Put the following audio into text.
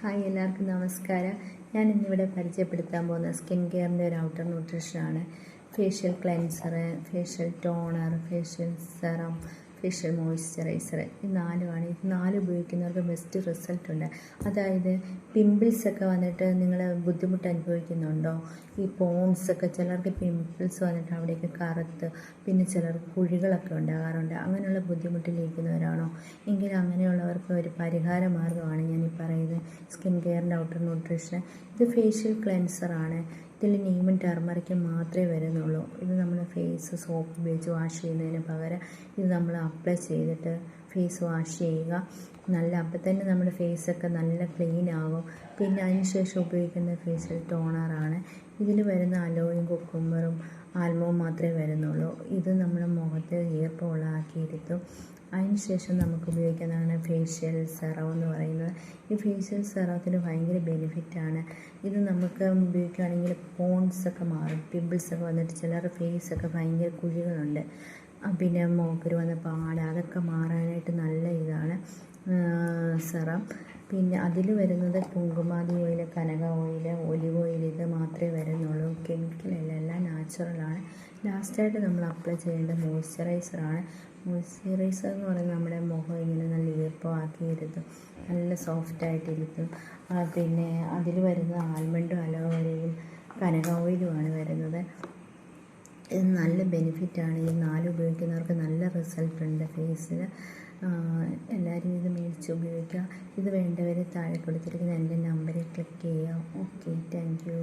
Hi, എല്ലാവർക്കും നമസ്കാരം. ഞാൻ ഇന്നിവിടെ പരിചയപ്പെടുത്താൻ പോകുന്ന സ്കിൻ കെയറിൻ്റെ ഒരു ഔട്ടർ ന്യൂട്രീഷനാണ്. Facial cleanser, facial toner, facial serum, facial moisturiser, ഈ നാലുമാണ്. ഇത് നാല് ഉപയോഗിക്കുന്നവർക്ക് ബെസ്റ്റ് റിസൾട്ട് ഉണ്ട്. അതായത് പിമ്പിൾസൊക്കെ വന്നിട്ട് നിങ്ങൾ ബുദ്ധിമുട്ട് അനുഭവിക്കുന്നുണ്ടോ? ഈ പോൺസൊക്കെ ചിലർക്ക് പിമ്പിൾസ് വന്നിട്ട് അവിടെയൊക്കെ കറുത്ത്, പിന്നെ ചിലർക്ക് കുഴികളൊക്കെ ഉണ്ടാകാറുണ്ട്. അങ്ങനെയുള്ള ബുദ്ധിമുട്ടിലിരിക്കുന്നവരാണോ എങ്കിൽ അങ്ങനെയുള്ളവർക്ക് ഒരു പരിഹാര മാർഗ്ഗമാണ് ഞാൻ ഈ പറയുന്നത് സ്കിൻ കെയറിൻ്റെ ഔട്ടർ ന്യൂട്രീഷൻ. ഇത് ഫേഷ്യൽ ക്ലെൻസറാണ്. ഇതിൽ നീമും ടർമറിക്കും മാത്രമേ വരുന്നുള്ളൂ. ഇത് നമ്മൾ ഫേസ് സോപ്പ് ഉപയോഗിച്ച് വാഷ് ചെയ്യുന്നതിന് പകരം ഇത് നമ്മൾ അപ്ലൈ ചെയ്തിട്ട് ഫേസ് വാഷ് ചെയ്യുക. അപ്പം തന്നെ നമ്മുടെ ഫേസൊക്കെ നല്ല ക്ലീൻ ആകും. പിന്നെ അതിനുശേഷം ഉപയോഗിക്കുന്ന ഫേഷ്യൽ ടോണറാണ്. ഇതിൽ വരുന്ന അലോയും കുക്കുംബറും ആൽമവും മാത്രമേ വരുന്നുള്ളൂ. ഇത് നമ്മുടെ മുഖത്ത് ഈർപ്പമുള്ളതാക്കിയിരുത്തും. അതിനുശേഷം നമുക്ക് ഉപയോഗിക്കുന്നതാണ് ഫേഷ്യൽ സെറം എന്ന് പറയുന്നത്. ഈ ഫേഷ്യൽ സെറത്തിന് ഭയങ്കര ബെനിഫിറ്റാണ്. ഇത് നമുക്ക് ഉപയോഗിക്കുകയാണെങ്കിൽ പോൺസൊക്കെ മാറും. പിമ്പിൾസൊക്കെ വന്നിട്ട് ചിലരുടെ ഫേസൊക്കെ ഭയങ്കര കുഴികളുണ്ട്, പിന്നെ മുഖക്കുരു വന്ന പാട്, അതൊക്കെ മാറാനായിട്ട് നല്ല ഇതാണ് സെറം. പിന്നെ അതിൽ വരുന്നത് കുങ്കുമാതി ഓയിൽ, കനക ഓയിൽ, ഒലിവ് ഓയിൽ, ഇത് മാത്രമേ വരുന്നുള്ളൂ. കെമിക്കലല്ല, എല്ലാം നാച്ചുറലാണ്. ലാസ്റ്റായിട്ട് നമ്മൾ അപ്ലൈ ചെയ്യേണ്ട മോയ്സ്ചറൈസറാണ്. മോയ്സ്ചറൈസർ എന്ന് പറയുന്നത് നമ്മുടെ മുഖം ഇങ്ങനെ നല്ല ഈർപ്പമാക്കിയിരുത്തും, നല്ല സോഫ്റ്റായിട്ടിരിക്കും. പിന്നെ അതിൽ വരുന്നത് ആൽമണ്ടും അലോവേരയും കനക ഓയിലുമാണ് വരുന്നത്. ഇത് നല്ല ബെനിഫിറ്റാണ്. ഈ നാല് ഉപയോഗിക്കുന്നവർക്ക് നല്ല റിസൾട്ട് ഉണ്ട് ഫേസിൽ. എല്ലാവരും ഇത് മേടിച്ച് ഉപയോഗിക്കുക. ഇത് വേണ്ടവർ താഴെ കൊടുത്തിരിക്കുന്ന എൻ്റെ നമ്പറിൽ ക്ലിക്ക് ചെയ്യുക. Okay, thank you.